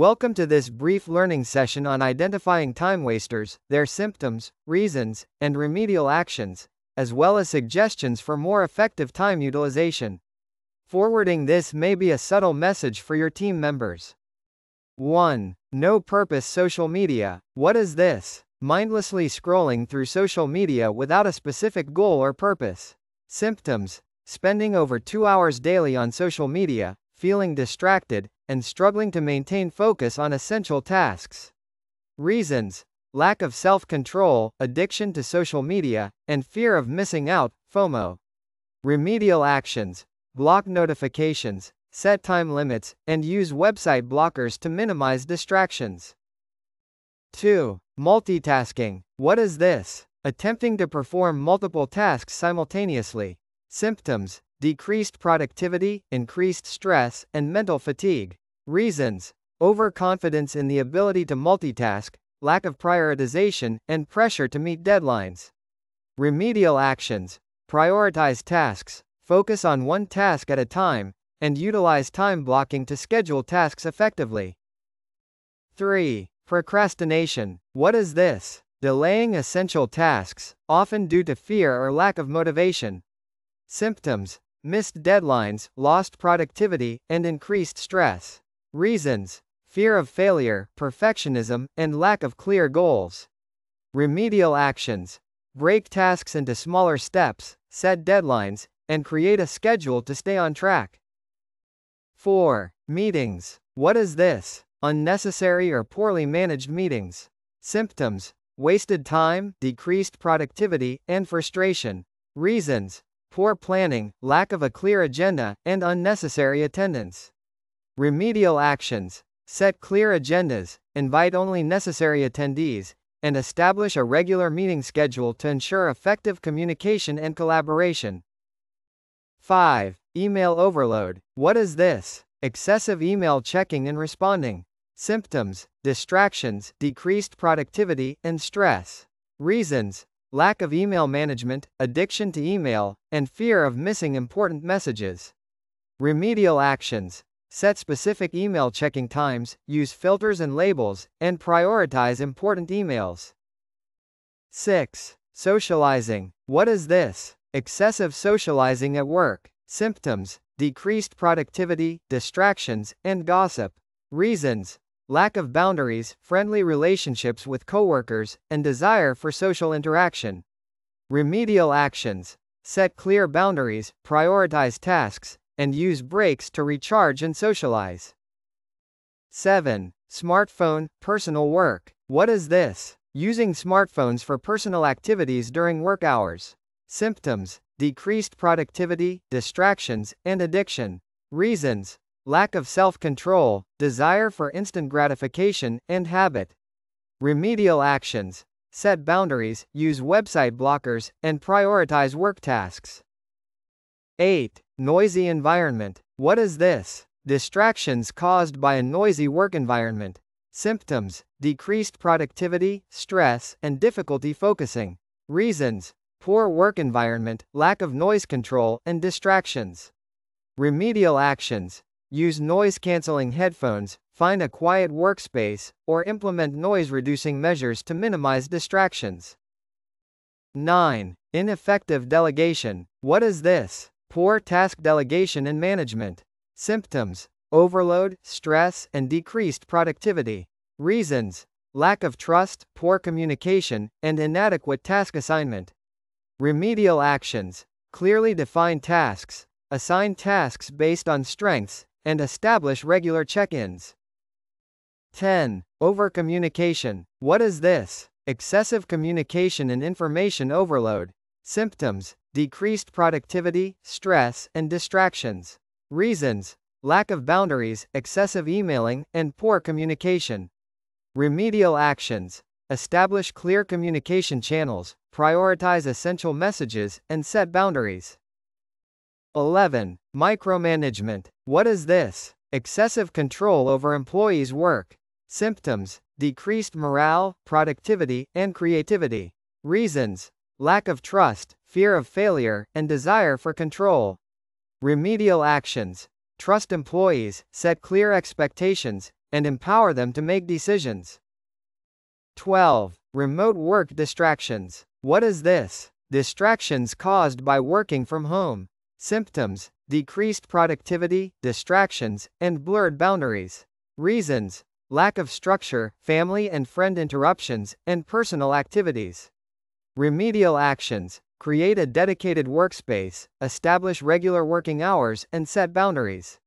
Welcome to this brief learning session on identifying time wasters, their symptoms, reasons, and remedial actions, as well as suggestions for more effective time utilization. Forwarding this may be a subtle message for your team members. 1. No purpose social media. What is this? Mindlessly scrolling through social media without a specific goal or purpose. Symptoms: spending over 2 hours daily on social media, feeling distracted, and struggling to maintain focus on essential tasks. Reasons: lack of self-control, addiction to social media, and fear of missing out, FOMO. Remedial actions: block notifications, set time limits, and use website blockers to minimize distractions. 2. Multitasking. What is this? Attempting to perform multiple tasks simultaneously. Symptoms: decreased productivity, increased stress, and mental fatigue. Reasons: overconfidence in the ability to multitask, lack of prioritization, and pressure to meet deadlines. Remedial actions: prioritize tasks, focus on one task at a time, and utilize time blocking to schedule tasks effectively. 3. Procrastination. What is this? Delaying essential tasks, often due to fear or lack of motivation. Symptoms: missed deadlines, lost productivity, and increased stress. Reasons: fear of failure, perfectionism, and lack of clear goals. Remedial actions: break tasks into smaller steps, set deadlines, and create a schedule to stay on track. 4. Meetings. What is this? Unnecessary or poorly managed meetings. Symptoms: wasted time, decreased productivity, and frustration. Reasons: poor planning, lack of a clear agenda, and unnecessary attendance. Remedial actions: set clear agendas, invite only necessary attendees, and establish a regular meeting schedule to ensure effective communication and collaboration. 5. Email overload. What is this? Excessive email checking and responding. Symptoms: distractions, decreased productivity, and stress. Reasons: lack of email management, addiction to email, and fear of missing important messages. Remedial actions: set specific email checking times, use filters and labels, and prioritize important emails. 6. Socializing. What is this? Excessive socializing at work. Symptoms: decreased productivity, distractions, and gossip. Reasons: lack of boundaries, friendly relationships with coworkers, and desire for social interaction. Remedial actions: set clear boundaries, prioritize tasks, and use breaks to recharge and socialize. 7. Smartphone, personal work. What is this? Using smartphones for personal activities during work hours. Symptoms: decreased productivity, distractions, and addiction. Reasons: lack of self-control, desire for instant gratification, and habit. Remedial actions: set boundaries, use website blockers, and prioritize work tasks. 8. Noisy environment. What is this? Distractions caused by a noisy work environment. Symptoms: decreased productivity, stress, and difficulty focusing. Reasons: poor work environment, lack of noise control, and distractions. Remedial actions: use noise-canceling headphones, find a quiet workspace, or implement noise-reducing measures to minimize distractions. 9. Ineffective delegation. What is this? Poor task delegation and management. Symptoms: overload, stress, and decreased productivity. Reasons: lack of trust, poor communication, and inadequate task assignment. Remedial actions: clearly define tasks, assign tasks based on strengths, and establish regular check-ins. 10. Overcommunication. What is this? Excessive communication and information overload. Symptoms: decreased productivity, stress, and distractions. Reasons: lack of boundaries, excessive emailing, and poor communication. Remedial actions: establish clear communication channels, prioritize essential messages, and set boundaries. 11. Micromanagement. What is this? Excessive control over employees' work. Symptoms: decreased morale, productivity, and creativity. Reasons: lack of trust, fear of failure, and desire for control. Remedial actions: trust employees, set clear expectations, and empower them to make decisions. 12. Remote work distractions. What is this? Distractions caused by working from home. Symptoms: decreased productivity, distractions, and blurred boundaries. Reasons: lack of structure, family and friend interruptions, and personal activities. Remedial actions: create a dedicated workspace, establish regular working hours, and set boundaries.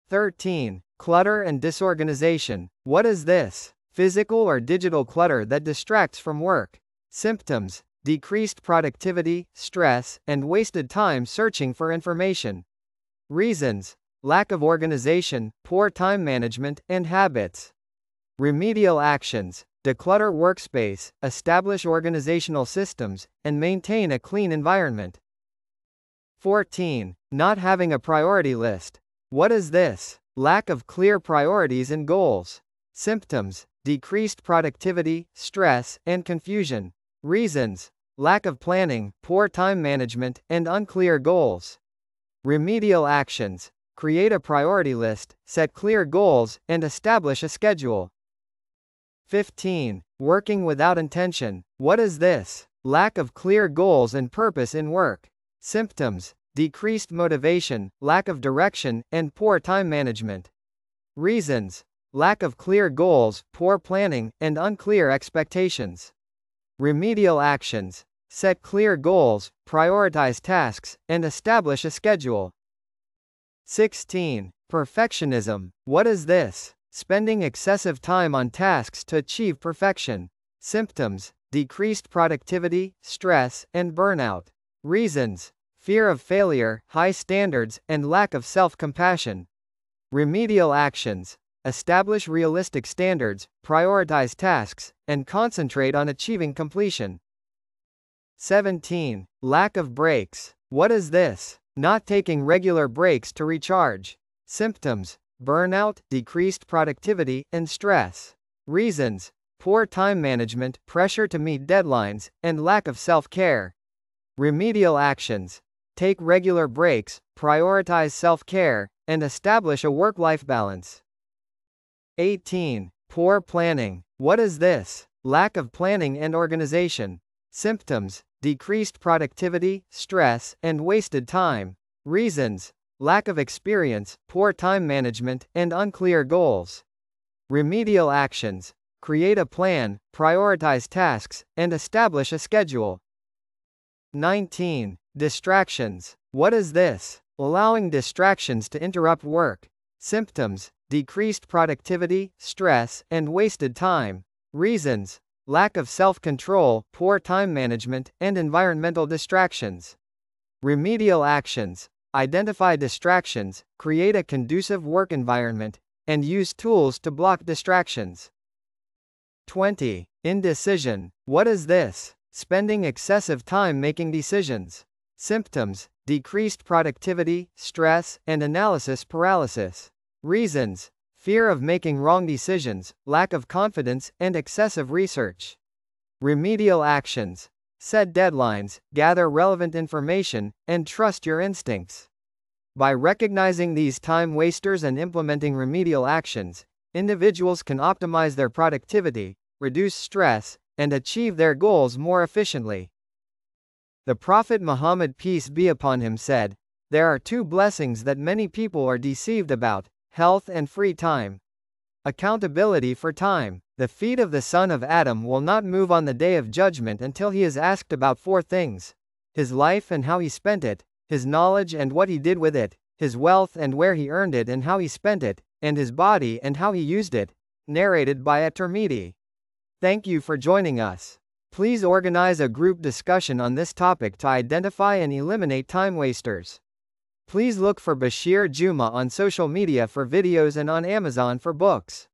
13. Clutter and disorganization. What is this? Physical or digital clutter that distracts from work. Symptoms: decreased productivity, stress, and wasted time searching for information. Reasons: lack of organization, poor time management, and habits. Remedial actions: declutter workspace, establish organizational systems, and maintain a clean environment. 14. Not having a priority list. What is this? Lack of clear priorities and goals. Symptoms: decreased productivity, stress, and confusion. Reasons: lack of planning, poor time management, and unclear goals. Remedial actions: create a priority list, set clear goals, and establish a schedule. 15. Working without intention. What is this? Lack of clear goals and purpose in work. Symptoms: decreased motivation, lack of direction, and poor time management. Reasons: lack of clear goals, poor planning, and unclear expectations. Remedial actions: set clear goals, prioritize tasks, and establish a schedule. 16. Perfectionism. What is this? Spending excessive time on tasks to achieve perfection. Symptoms: decreased productivity, stress, and burnout. Reasons: fear of failure, high standards, and lack of self-compassion. Remedial actions: establish realistic standards, prioritize tasks, and concentrate on achieving completion. 17. Lack of breaks. What is this? Not taking regular breaks to recharge. Symptoms: burnout, decreased productivity, and stress. Reasons: poor time management, pressure to meet deadlines, and lack of self-care. Remedial actions: take regular breaks, prioritize self-care, and establish a work-life balance. 18. Poor planning. What is this? Lack of planning and organization. Symptoms: decreased productivity, stress, and wasted time. Reasons: lack of experience, poor time management, and unclear goals. Remedial actions: create a plan, prioritize tasks, and establish a schedule. 19. Distractions. What is this? Allowing distractions to interrupt work. Symptoms: decreased productivity, stress, and wasted time. Reasons: lack of self-control, poor time management, and environmental distractions. Remedial actions: identify distractions, create a conducive work environment, and use tools to block distractions. 20. Indecision. What is this? Spending excessive time making decisions. Symptoms: decreased productivity, stress, and analysis paralysis. Reasons: fear of making wrong decisions, lack of confidence, and excessive research. Remedial actions: set deadlines, gather relevant information, and trust your instincts. By recognizing these time wasters and implementing remedial actions, individuals can optimize their productivity, reduce stress, and achieve their goals more efficiently. The Prophet Muhammad, peace be upon him, said, "There are two blessings that many people are deceived about: health and free time. Accountability for time. The feet of the son of Adam will not move on the day of judgment until he is asked about four things: his life and how he spent it, his knowledge and what he did with it, his wealth and where he earned it and how he spent it, and his body and how he used it." Narrated by At-Tirmidhi. Thank you for joining us. Please organize a group discussion on this topic to identify and eliminate time wasters. Please look for Basheer Juma on social media for videos and on Amazon for books.